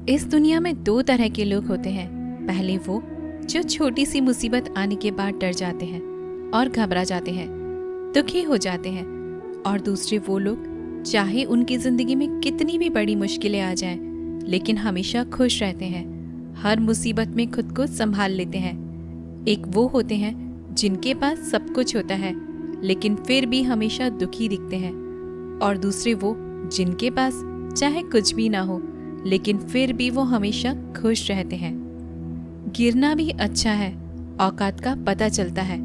इस दुनिया में दो तरह के लोग होते हैं। पहले वो जो छोटी सी मुसीबत आने के बाद डर जाते हैं और घबरा जाते हैं, दुखी हो जाते हैं। और दूसरे वो लोग चाहे उनकी जिंदगी में कितनी भी बड़ी मुश्किलें आ जाएं, लेकिन हमेशा खुश रहते हैं, हर मुसीबत में खुद को संभाल लेते हैं। एक वो होते हैं जिनके पास सब कुछ होता है लेकिन फिर भी हमेशा दुखी दिखते हैं, और दूसरे वो जिनके पास चाहे कुछ भी ना हो लेकिन फिर भी वो हमेशा खुश रहते हैं। गिरना भी अच्छा है, औकात का पता चलता है।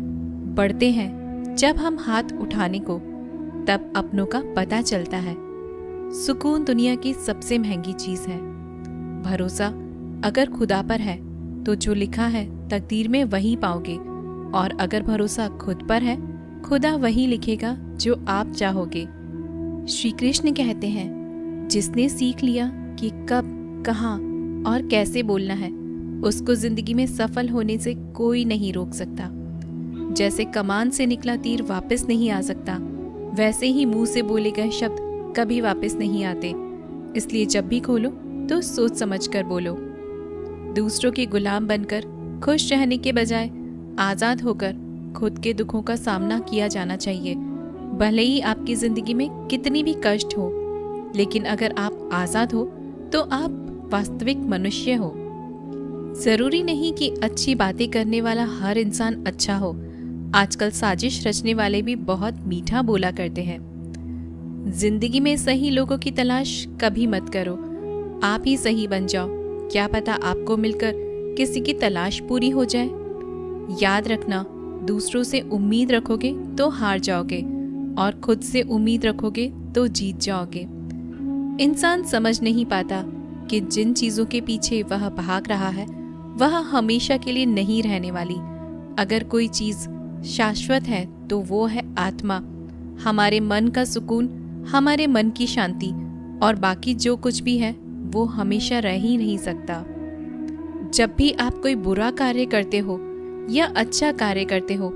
बढ़ते हैं जब हम हाथ उठाने को, तब अपनों का पता चलता है। सुकून दुनिया की सबसे महंगी चीज है। भरोसा अगर खुदा पर है तो जो लिखा है तकदीर में वही पाओगे, और अगर भरोसा खुद पर है, खुदा वही लिखेगा जो आप चाहोगे। श्री कृष्ण कहते हैं, जिसने सीख लिया कि कब, कहाँ और कैसे बोलना है, उसको जिंदगी में सफल होने से कोई नहीं रोक सकता। जैसे कमान से निकला तीर वापस नहीं आ सकता, वैसे ही मुंह से बोले गए शब्द कभी वापस नहीं आते। इसलिए जब भी खोलो तो सोच समझ कर बोलो। दूसरों के गुलाम बनकर खुश रहने के बजाय आजाद होकर खुद के दुखों का सामना किया जाना चाहिए। भले ही आपकी जिंदगी में कितनी भी कष्ट हो, लेकिन अगर आप आजाद हो तो आप वास्तविक मनुष्य हो। जरूरी नहीं कि अच्छी बातें करने वाला हर इंसान अच्छा हो। आजकल साजिश रचने वाले भी बहुत मीठा बोला करते हैं। जिंदगी में सही लोगों की तलाश कभी मत करो, आप ही सही बन जाओ। क्या पता आपको मिलकर किसी की तलाश पूरी हो जाए। याद रखना, दूसरों से उम्मीद रखोगे तो हार जाओगे, और खुद से उम्मीद रखोगे तो जीत जाओगे। इंसान समझ नहीं पाता कि जिन चीजों के पीछे वह भाग रहा है वह हमेशा के लिए नहीं रहने वाली। अगर कोई चीज शाश्वत है तो वो है आत्मा, हमारे मन का सुकून, हमारे मन की शांति, और बाकी जो कुछ भी है वो हमेशा रह ही नहीं सकता। जब भी आप कोई बुरा कार्य करते हो या अच्छा कार्य करते हो,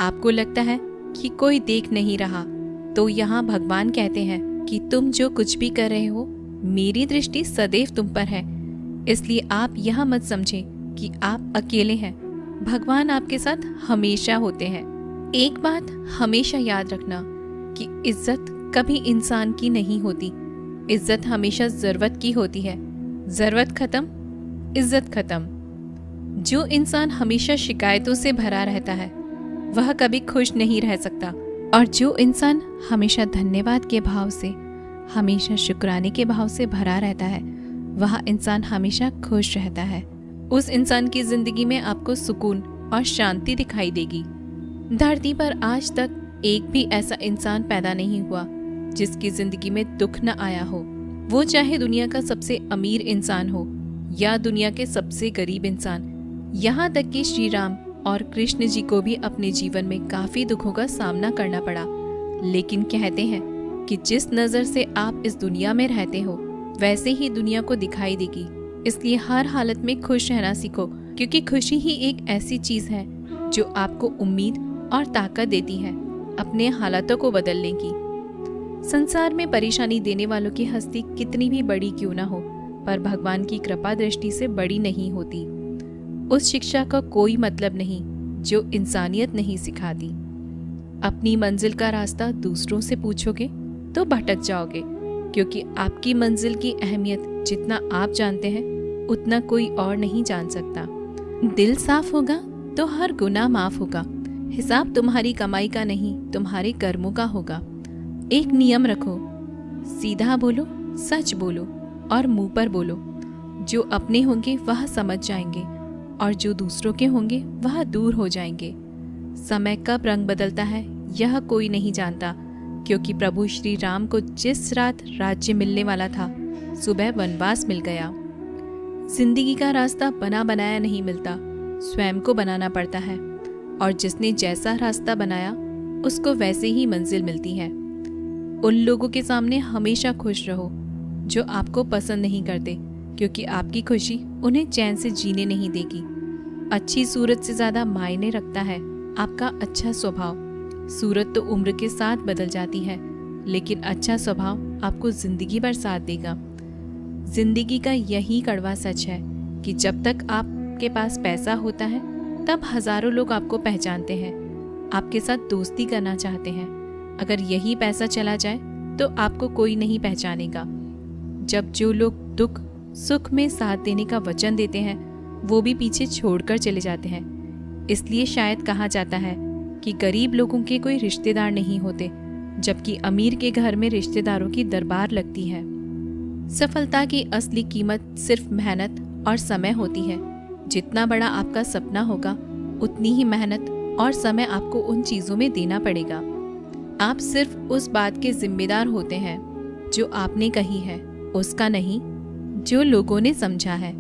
आपको लगता है कि कोई देख नहीं रहा, तो यहाँ भगवान कहते हैं कि तुम जो कुछ भी कर रहे हो, मेरी दृष्टि सदैव तुम पर है। इसलिए आप यह मत समझें कि आप अकेले हैं, भगवान आपके साथ हमेशा होते हैं। एक बात हमेशा याद रखना कि इज्जत कभी इंसान की नहीं होती। इज्जत हमेशा जरूरत की होती है। जरूरत खत्म, इज्जत खत्म। जो इंसान हमेशा शिकायतों से भरा रहता है वह कभी खुश नहीं रह सकता, और जो इंसान हमेशा धन्यवाद के भाव से, हमेशा शुक्राने के भाव से भरा रहता है, वह इंसान हमेशा खुश रहता है। उस इंसान की जिंदगी में आपको सुकून और शांति दिखाई देगी। धरती पर आज तक एक भी ऐसा इंसान पैदा नहीं हुआ जिसकी जिंदगी में दुख न आया हो। वो चाहे दुनिया का सबसे अमीर इंसान हो या दुनिया के सबसे गरीब इंसान। यहाँ तक कि श्री राम और कृष्ण जी को भी अपने जीवन में काफी दुखों का सामना करना पड़ा, लेकिन कहते हैं कि जिस नजर से आप इस दुनिया में रहते हो वैसे ही दुनिया को दिखाई देगी। इसलिए हर हालत में खुश रहना सीखो, क्योंकि खुशी ही एक ऐसी चीज है जो आपको उम्मीद और ताकत देती है अपने हालातों को बदलने की। संसार में परेशानी देने वालों की हस्ती कितनी भी बड़ी क्यों ना हो, पर भगवान की कृपा दृष्टि से बड़ी नहीं होती। उस शिक्षा का कोई मतलब नहीं जो इंसानियत नहीं सिखाती। अपनी मंजिल का रास्ता दूसरों से पूछोगे तो भटक जाओगे, क्योंकि आपकी मंजिल की अहमियत जितना आप जानते हैं उतना कोई और नहीं जान सकता। दिल साफ होगा तो हर गुनाह माफ होगा। हिसाब तुम्हारी कमाई का नहीं, तुम्हारे कर्मों का होगा। एक नियम रखो, सीधा बोलो, सच बोलो और मुंह पर बोलो। जो अपने होंगे वह समझ जाएंगे, और जो दूसरों के होंगे वह दूर हो जाएंगे। समय कब रंग बदलता है यह कोई नहीं जानता, क्योंकि प्रभु श्री राम को जिस रात राज्य मिलने वाला था, सुबह वनवास मिल गया। जिंदगी का रास्ता बना बनाया नहीं मिलता, स्वयं को बनाना पड़ता है, और जिसने जैसा रास्ता बनाया उसको वैसे ही मंजिल मिलती है। उन लोगों के सामने हमेशा खुश रहो जो आपको पसंद नहीं करते, क्योंकि आपकी खुशी उन्हें चैन से जीने नहीं देगी। अच्छी सूरत से ज्यादा मायने रखता है आपका अच्छा स्वभाव। सूरत तो उम्र के साथ बदल जाती है, लेकिन अच्छा स्वभाव आपको जिंदगी भर साथ देगा। जिंदगी का यही कड़वा सच है कि जब तक आपके पास पैसा होता है तब हजारों लोग आपको पहचानते हैं, आपके साथ दोस्ती करना चाहते हैं। अगर यही पैसा चला जाए तो आपको कोई नहीं पहचानेगा। जब जो लोग दुख सुख में साथ देने का वचन देते हैं वो भी पीछे छोड़कर चले जाते हैं। इसलिए शायद कहा जाता है कि गरीब लोगों के कोई रिश्तेदार नहीं होते, जबकि अमीर के घर में रिश्तेदारों की दरबार लगती है। सफलता की असली कीमत सिर्फ मेहनत और समय होती है। जितना बड़ा आपका सपना होगा उतनी ही मेहनत और समय आपको उन चीज़ों में देना पड़ेगा। आप सिर्फ उस बात के जिम्मेदार होते हैं जो आपने कही है, उसका नहीं जो लोगों ने समझा है।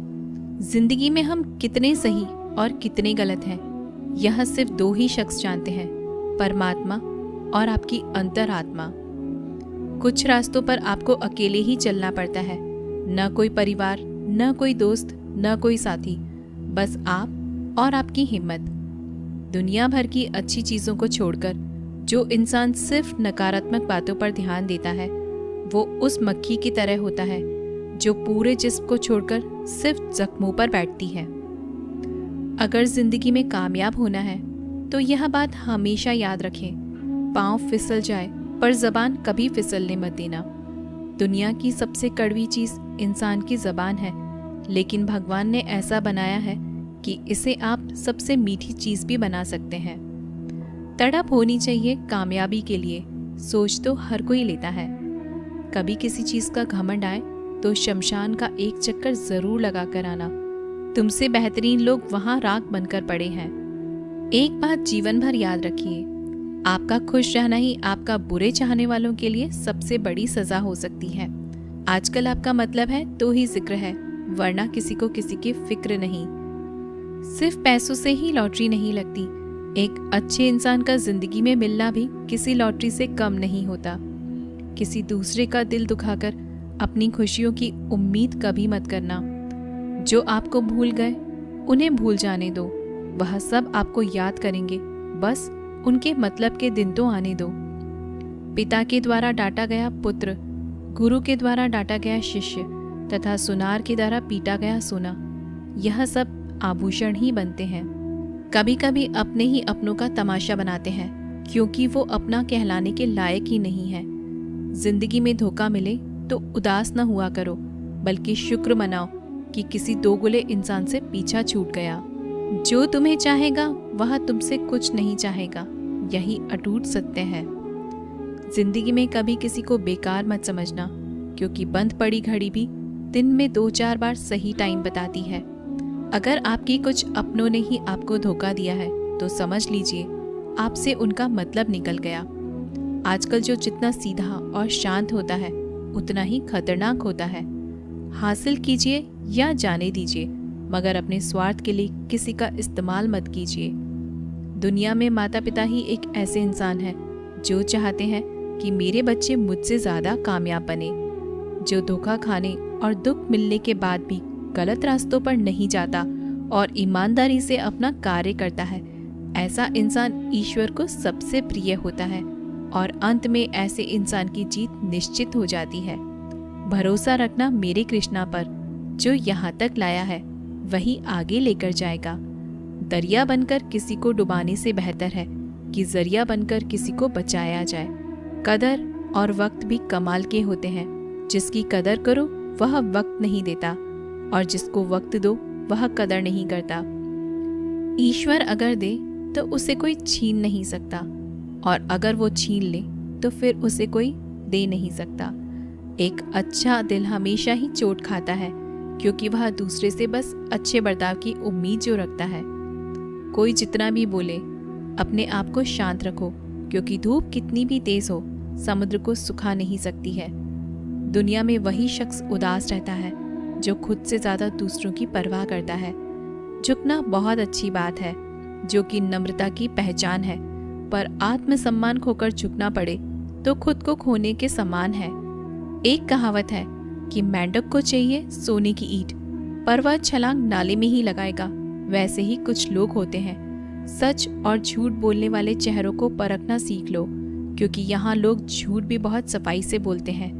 जिंदगी में हम कितने सही और कितने गलत हैं यह सिर्फ दो ही शख्स जानते हैं, परमात्मा और आपकी अंतरात्मा। कुछ रास्तों पर आपको अकेले ही चलना पड़ता है, न कोई परिवार, न कोई दोस्त, न कोई साथी, बस आप और आपकी हिम्मत। दुनिया भर की अच्छी चीज़ों को छोड़कर जो इंसान सिर्फ नकारात्मक बातों पर ध्यान देता है वो उस मक्खी की तरह होता है जो पूरे जिस्म को छोड़कर सिर्फ जख्मों पर बैठती है। अगर जिंदगी में कामयाब होना है तो यह बात हमेशा याद रखें, पाँव फिसल जाए पर जबान कभी फिसलने मत देना। दुनिया की सबसे कड़वी चीज़ इंसान की जबान है, लेकिन भगवान ने ऐसा बनाया है कि इसे आप सबसे मीठी चीज़ भी बना सकते हैं। तड़प होनी चाहिए कामयाबी के लिए, सोच तो हर कोई लेता है। कभी किसी चीज़ का घमंड आए तो शमशान का एक चक्कर ज़रूर लगा कर आना। तुमसे बेहतरीन लोग वहाँ राख बनकर पड़े हैं। एक बात जीवन भर याद रखिए, आपका खुश रहना ही आपका बुरे चाहने वालों के लिए सबसे बड़ी सज़ा हो सकती है। आजकल आपका मतलब है तो ही जिक्र है, वरना किसी को किसी की फिक्र नहीं। सिर्फ पैसों से ही लॉटरी नहीं लगती, एक अच्छे इंसान का जिंदगी में मिलना भी किसी लॉटरी से कम नहीं होता। किसी दूसरे का दिल दुखाकर अपनी खुशियों की उम्मीद कभी मत करना। जो आपको भूल गए उन्हें भूल जाने दो, वह सब आपको याद करेंगे, बस उनके मतलब के दिन तो आने दो। पिता के द्वारा डांटा गया पुत्र, गुरु के द्वारा डांटा गया शिष्य तथा सुनार की द्वारा पीटा गया सोना, यह सब आभूषण ही बनते हैं। कभी कभी अपने ही अपनों का तमाशा बनाते हैं क्योंकि वो अपना कहलाने के लायक ही नहीं है। जिंदगी में धोखा मिले तो उदास न हुआ करो, बल्कि शुक्र मनाओ कि किसी दोगुले इंसान से पीछा छूट गया। जो तुम्हें चाहेगा वह तुमसे कुछ नहीं चाहेगा, यही अटूट सत्य है। जिंदगी में कभी किसी को बेकार मत समझना, क्योंकि बंद पड़ी घड़ी भी दिन में 2-4 बार सही टाइम बताती है। अगर आपकी कुछ अपनों ने ही आपको धोखा दिया है तो समझ लीजिए आपसे उनका मतलब निकल गया। आजकल जो जितना सीधा और शांत होता है उतना ही खतरनाक होता है। हासिल कीजिए या जाने दीजिए, मगर अपने स्वार्थ के लिए किसी का इस्तेमाल मत कीजिए। दुनिया में माता पिता ही एक ऐसे इंसान हैं जो चाहते हैं कि मेरे बच्चे मुझसे ज़्यादा कामयाब बने। जो धोखा खाने और दुख मिलने के बाद भी गलत रास्तों पर नहीं जाता और ईमानदारी से अपना कार्य करता है, ऐसा इंसान ईश्वर को सबसे प्रिय होता है और अंत में ऐसे इंसान की जीत निश्चित हो जाती है। भरोसा रखना मेरे कृष्णा पर, जो यहाँ तक लाया है वही आगे लेकर जाएगा। दरिया बनकर किसी को डुबाने से बेहतर है कि जरिया बनकर किसी को बचाया जाए। कदर और वक्त भी कमाल के होते हैं। जिसकी कदर करो वह वक्त नहीं देता, और जिसको वक्त दो वह कदर नहीं करता। ईश्वर अगर दे तो उसे कोई छीन नहीं सकता, और अगर वो छीन ले तो फिर उसे कोई दे नहीं सकता। एक अच्छा दिल हमेशा ही चोट खाता है, क्योंकि वह दूसरे से बस अच्छे बर्ताव की उम्मीद जो रखता है। कोई जितना भी बोले, अपने आप को शांत रखो, क्योंकि धूप कितनी भी तेज हो समुद्र को सुखा नहीं सकती है। दुनिया में वही शख्स उदास रहता है जो खुद से ज़्यादा दूसरों की परवाह करता है। झुकना बहुत अच्छी बात है, जो कि नम्रता की पहचान है, पर आत्मसम्मान खोकर झुकना पड़े तो खुद को खोने के समान है। एक कहावत है कि मेंढक को चाहिए सोने की ईंट, पर वह छलांग नाले में ही लगाएगा। वैसे ही कुछ लोग होते हैं। सच और झूठ बोलने वाले चेहरों को परखना सीख लो, क्योंकि यहाँ लोग झूठ भी बहुत सफाई से बोलते हैं।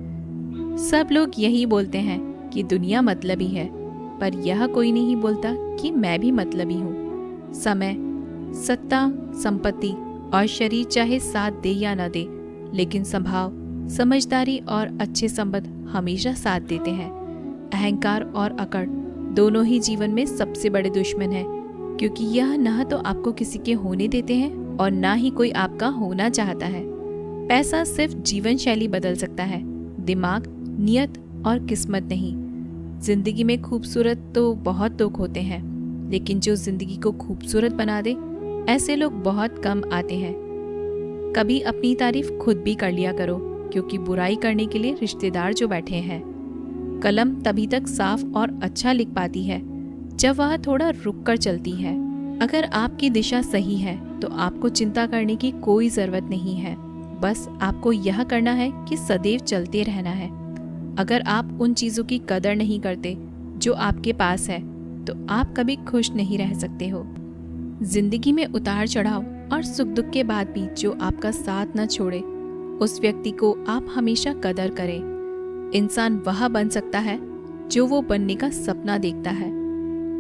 सब लोग यही बोलते हैं कि कि दुनिया मतलबी है, पर यह कोई नहीं बोलता कि मैं भी मतलबी हूँ। समय, सत्ता, संपत्ति और शरीर चाहे साथ दे या न दे, लेकिन स्वभाव, समझदारी और अच्छे संबंध हमेशा साथ देते हैं। अहंकार और अकड़ दोनों ही जीवन में सबसे बड़े दुश्मन हैं, क्योंकि यह न तो आपको किसी के होने देते हैं और ना ही कोई आपका होना चाहता है। पैसा सिर्फ जीवन शैली बदल सकता है, दिमाग, नियत और किस्मत नहीं। जिंदगी में खूबसूरत तो बहुत लोग होते हैं, लेकिन जो जिंदगी को खूबसूरत बना दे, ऐसे लोग बहुत कम आते हैं। कभी अपनी तारीफ खुद भी कर लिया करो, क्योंकि बुराई करने के लिए रिश्तेदार जो बैठे हैं। कलम तभी तक साफ और अच्छा लिख पाती है जब वह थोड़ा रुक कर चलती है। अगर आपकी दिशा सही है तो आपको चिंता करने की कोई जरूरत नहीं है। बस आपको यह करना है कि सदैव चलते रहना है। अगर आप उन चीज़ों की कदर नहीं करते जो आपके पास है, तो आप कभी खुश नहीं रह सकते हो। जिंदगी में उतार चढ़ाव और सुख दुख के बाद भी जो आपका साथ न छोड़े, उस व्यक्ति को आप हमेशा कदर करें। इंसान वह बन सकता है जो वो बनने का सपना देखता है।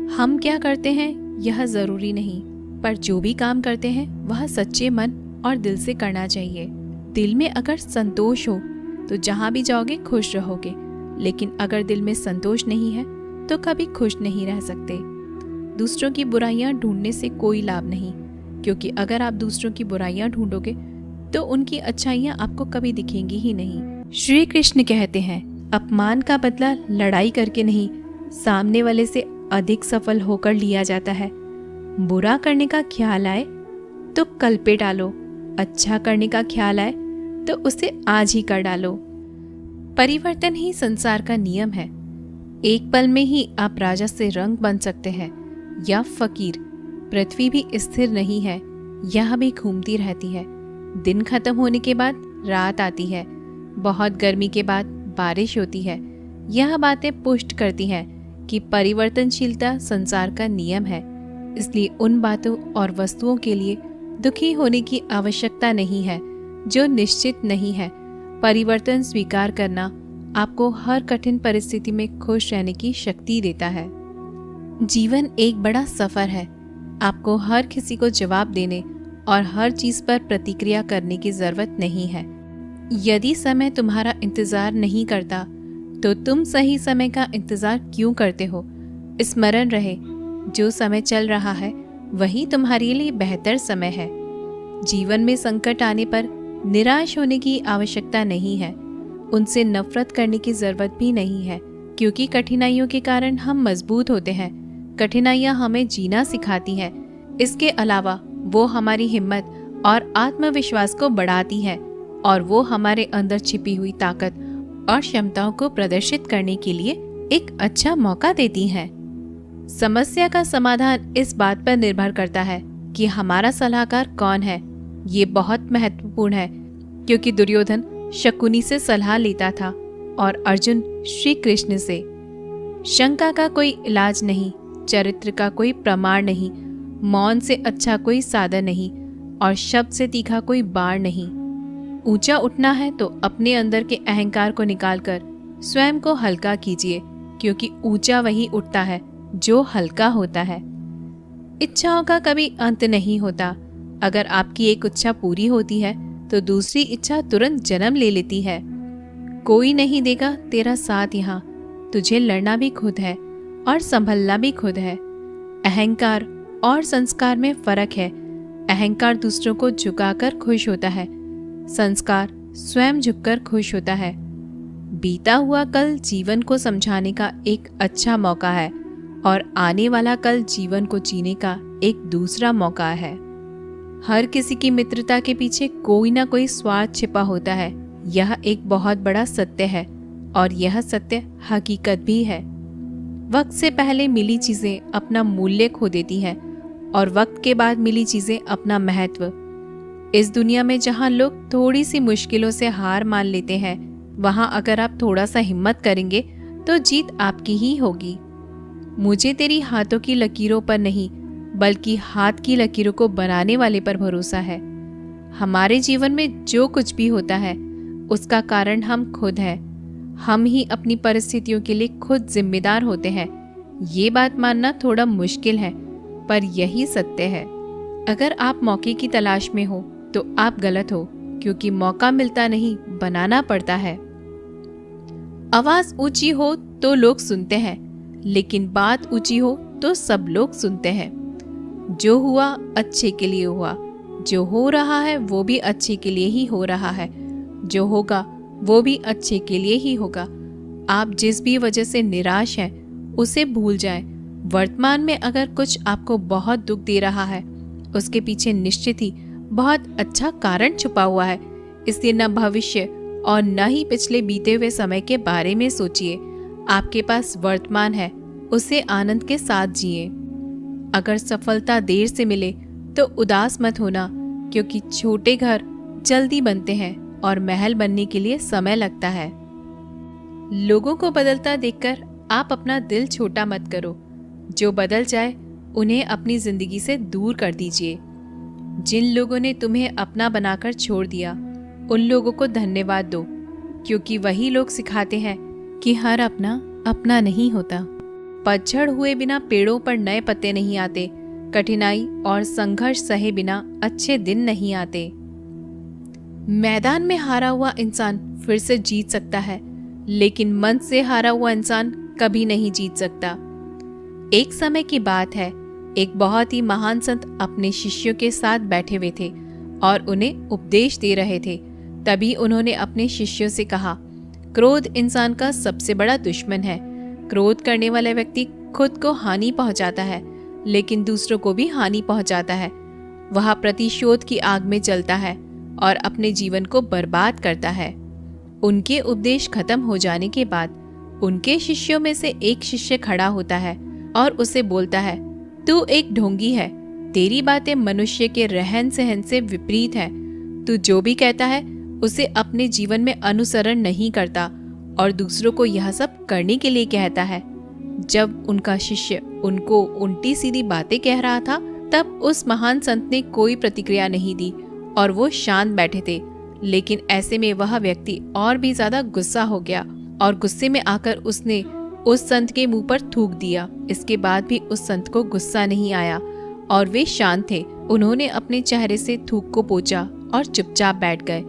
हम क्या करते हैं यह जरूरी नहीं, पर जो भी काम करते हैं वह सच्चे मन और दिल से करना चाहिए। दिल में अगर संतोष हो तो जहाँ भी जाओगे खुश रहोगे, लेकिन अगर दिल में संतोष नहीं है तो कभी खुश नहीं रह सकते। दूसरों की बुराइयां ढूंढने से कोई लाभ नहीं, क्योंकि अगर आप दूसरों की बुराइयां ढूंढोगे तो उनकी अच्छाइयां आपको कभी दिखेंगी ही नहीं। श्री कृष्ण कहते हैं, अपमान का बदला लड़ाई करके नहीं, सामने वाले से अधिक सफल होकर लिया जाता है। बुरा करने का ख्याल आए तो कल पे डालो, अच्छा करने का ख्याल आए तो उसे आज ही कर डालो। परिवर्तन ही संसार का नियम है। एक पल में ही आप राजा से रंग बन सकते हैं या फकीर। पृथ्वी भी स्थिर नहीं है, यह भी घूमती रहती है। दिन खत्म होने के बाद रात आती है, बहुत गर्मी के बाद बारिश होती है। यह बातें पुष्ट करती हैं कि परिवर्तनशीलता संसार का नियम है। इसलिए उन बातों और वस्तुओं के लिए दुखी होने की आवश्यकता नहीं है जो निश्चित नहीं है। परिवर्तन स्वीकार करना आपको हर कठिन परिस्थिति में खुश रहने की शक्ति देता है। जीवन एक बड़ा सफर है। आपको हर किसी को जवाब देने और हर चीज पर प्रतिक्रिया करने की जरूरत नहीं है। यदि समय तुम्हारा इंतजार नहीं करता तो तुम सही समय का इंतजार क्यों करते हो? स्मरण रहे, जो समय चल रहा है वही तुम्हारे लिए बेहतर समय है। जीवन में संकट आने पर निराश होने की आवश्यकता नहीं है, उनसे नफरत करने की जरूरत भी नहीं है, क्योंकि कठिनाइयों के कारण हम मजबूत होते हैं। कठिनाइयाँ हमें जीना सिखाती हैं। इसके अलावा वो हमारी हिम्मत और आत्मविश्वास को बढ़ाती हैं और वो हमारे अंदर छिपी हुई ताकत और क्षमताओं को प्रदर्शित करने के लिए एक अच्छा मौका देती हैं। समस्या का समाधान इस बात पर निर्भर करता है कि हमारा सलाहकार कौन है। ये बहुत महत्वपूर्ण है, क्योंकि दुर्योधन शकुनी से सलाह लेता था और अर्जुन श्री कृष्ण से। शंका का कोई इलाज नहीं, चरित्र का कोई प्रमाण नहीं, मौन से अच्छा कोई साधन नहीं और शब्द से तीखा कोई बाण नहीं। ऊंचा उठना है तो अपने अंदर के अहंकार को निकालकर स्वयं को हल्का कीजिए, क्योंकि ऊंचा वही उठता है जो हल्का होता है। इच्छाओं का कभी अंत नहीं होता। अगर आपकी एक इच्छा पूरी होती है तो दूसरी इच्छा तुरंत जन्म ले लेती है। कोई नहीं देगा तेरा साथ यहाँ, तुझे लड़ना भी खुद है और संभलना भी खुद है। अहंकार और संस्कार में फर्क है। अहंकार दूसरों को झुकाकर खुश होता है, संस्कार स्वयं झुककर खुश होता है। बीता हुआ कल जीवन को समझाने का एक अच्छा मौका है और आने वाला कल जीवन को जीने का एक दूसरा मौका है। हर किसी की मित्रता के पीछे कोई ना कोई स्वार्थ छिपा होता है। यह एक बहुत बड़ा सत्य है और यह सत्य हकीकत भी है। वक्त से पहले मिली चीजें अपना मूल्य खो देती हैं और वक्त के बाद मिली चीजें अपना महत्व। इस दुनिया में जहाँ लोग थोड़ी सी मुश्किलों से हार मान लेते हैं, वहाँ अगर आप थोड़ा सा हिम्मत करेंगे तो जीत आपकी ही होगी। मुझे तेरी हाथों की लकीरों पर नहीं, बल्कि हाथ की लकीरों को बनाने वाले पर भरोसा है। हमारे जीवन में जो कुछ भी होता है उसका कारण हम खुद हैं। हम ही अपनी परिस्थितियों के लिए खुद जिम्मेदार होते हैं। ये बात मानना थोड़ा मुश्किल है, पर यही सत्य है। अगर आप मौके की तलाश में हो तो आप गलत हो, क्योंकि मौका मिलता नहीं, बनाना पड़ता है। आवाज ऊंची हो तो लोग सुनते हैं, लेकिन बात ऊंची हो तो सब लोग सुनते हैं। जो हुआ अच्छे के लिए हुआ, जो हो रहा है वो भी अच्छे के लिए ही हो रहा है, जो होगा वो भी अच्छे के लिए ही होगा। आप जिस भी वजह से निराश हैं उसे भूल जाएं। वर्तमान में अगर कुछ आपको बहुत दुख दे रहा है, उसके पीछे निश्चित ही बहुत अच्छा कारण छुपा हुआ है। इसलिए न भविष्य और न ही पिछले बीते हुए समय के बारे में सोचिए। आपके पास वर्तमान है, उसे आनंद के साथ जिए। अगर सफलता देर से मिले तो उदास मत होना, क्योंकि छोटे घर जल्दी बनते हैं और महल बनने के लिए समय लगता है। लोगों को बदलता देखकर आप अपना दिल छोटा मत करो। जो बदल जाए उन्हें अपनी जिंदगी से दूर कर दीजिए। जिन लोगों ने तुम्हें अपना बनाकर छोड़ दिया, उन लोगों को धन्यवाद दो, क्योंकि वही लोग सिखाते हैं कि हर अपना अपना नहीं होता। पतझड़ हुए बिना पेड़ों पर नए पत्ते नहीं आते। कठिनाई और संघर्ष सहे बिना अच्छे दिन नहीं आते। मैदान में हारा हुआ इंसान फिर से जीत सकता है, लेकिन मन से हारा हुआ इंसान कभी नहीं जीत सकता। एक समय की बात है, एक बहुत ही महान संत अपने शिष्यों के साथ बैठे हुए थे और उन्हें उपदेश दे रहे थे। तभी उन्होंने अपने शिष्यों से कहा, क्रोध इंसान का सबसे बड़ा दुश्मन है। क्रोध करने वाला व्यक्ति खुद को हानि पहुंचाता है, लेकिन दूसरों को भी हानि पहुंचाता है। वह प्रतिशोध की आग में जलता है और अपने जीवन को बर्बाद करता है। उनके उपदेश खत्म हो जाने के बाद उनके शिष्यों में से एक शिष्य खड़ा होता है और उसे बोलता है, तू एक ढोंगी है। तेरी बातें मनुष्य के रहन सहन से विपरीत है। तू जो भी कहता है उसे अपने जीवन में अनुसरण नहीं करता और दूसरों को यह सब करने के लिए कहता है। जब उनका शिष्य उनको उल्टी सीधी बातें कह रहा था, तब उस महान संत ने कोई प्रतिक्रिया नहीं दी और वो शांत बैठे थे। लेकिन ऐसे में वह व्यक्ति और भी ज्यादा गुस्सा हो गया और गुस्से में आकर उसने उस संत के मुंह पर थूक दिया। इसके बाद भी उस संत को गुस्सा नहीं आया और वे शांत थे। उन्होंने अपने चेहरे से थूक को पोंछा और चुपचाप बैठ गए।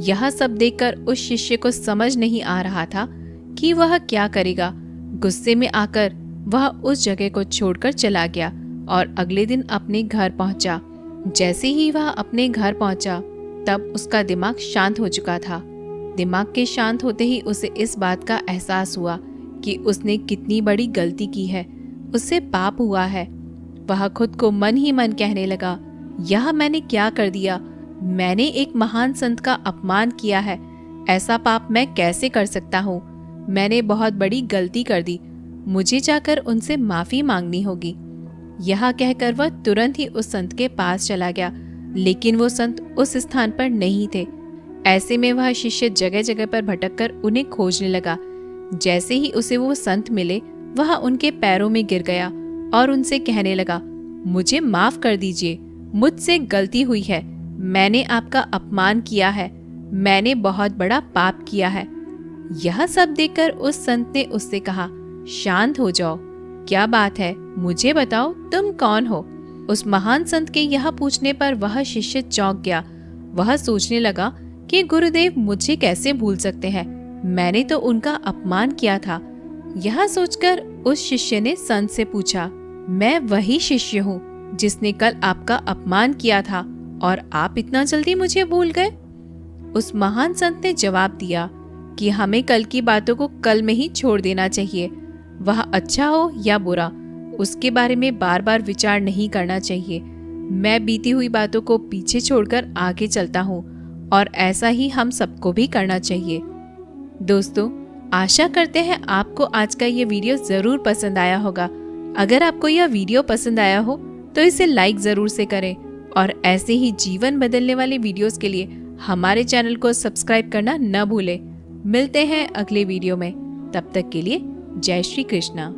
यह सब देखकर उस शिष्य को समझ नहीं आ रहा था कि वह क्या करेगा। गुस्से में आकर वह उस जगह को छोड़कर चला गया और अगले दिन अपने घर पहुंचा। जैसे ही वह अपने घर पहुंचा, तब उसका दिमाग शांत हो चुका था। दिमाग के शांत होते ही उसे इस बात का एहसास हुआ कि उसने कितनी बड़ी गलती की है, उससे पाप हुआ है। वह खुद को मन ही मन कहने लगा, यह मैंने क्या कर दिया? मैंने एक महान संत का अपमान किया है। ऐसा पाप मैं कैसे कर सकता हूँ? मैंने बहुत बड़ी गलती कर दी। मुझे जाकर उनसे माफी मांगनी होगी। यह कहकर वह तुरंत ही उस संत के पास चला गया, लेकिन वो संत उस स्थान पर नहीं थे। ऐसे में वह शिष्य जगह जगह पर भटककर उन्हें खोजने लगा। जैसे ही उसे वो संत मिले, वह उनके पैरों में गिर गया और उनसे कहने लगा, मुझे माफ कर दीजिए, मुझसे गलती हुई है। मैंने आपका अपमान किया है। मैंने बहुत बड़ा पाप किया है। यह सब देखकर उस संत ने उससे कहा, शांत हो जाओ, क्या बात है, मुझे बताओ तुम कौन हो? उस महान संत के यह पूछने पर वह शिष्य चौंक गया। वह सोचने लगा कि गुरुदेव मुझे कैसे भूल सकते हैं, मैंने तो उनका अपमान किया था। यह सोचकर उस शिष्य ने संत से पूछा, मैं वही शिष्य हूँ जिसने कल आपका अपमान किया था और आप इतना जल्दी मुझे भूल गए? उस महान संत ने जवाब दिया कि हमें कल की बातों को कल में ही छोड़ देना चाहिए। वह अच्छा हो या बुरा, उसके बारे में बार बार विचार नहीं करना चाहिए। मैं बीती हुई बातों को पीछे छोड़कर आगे चलता हूँ और ऐसा ही हम सबको भी करना चाहिए। दोस्तों, आशा करते हैं आपको आज का ये वीडियो जरूर पसंद आया होगा। अगर आपको यह वीडियो पसंद आया हो तो इसे लाइक जरूर से करें और ऐसे ही जीवन बदलने वाले वीडियोस के लिए हमारे चैनल को सब्सक्राइब करना न भूलें। मिलते हैं अगले वीडियो में, तब तक के लिए जय श्री कृष्णा।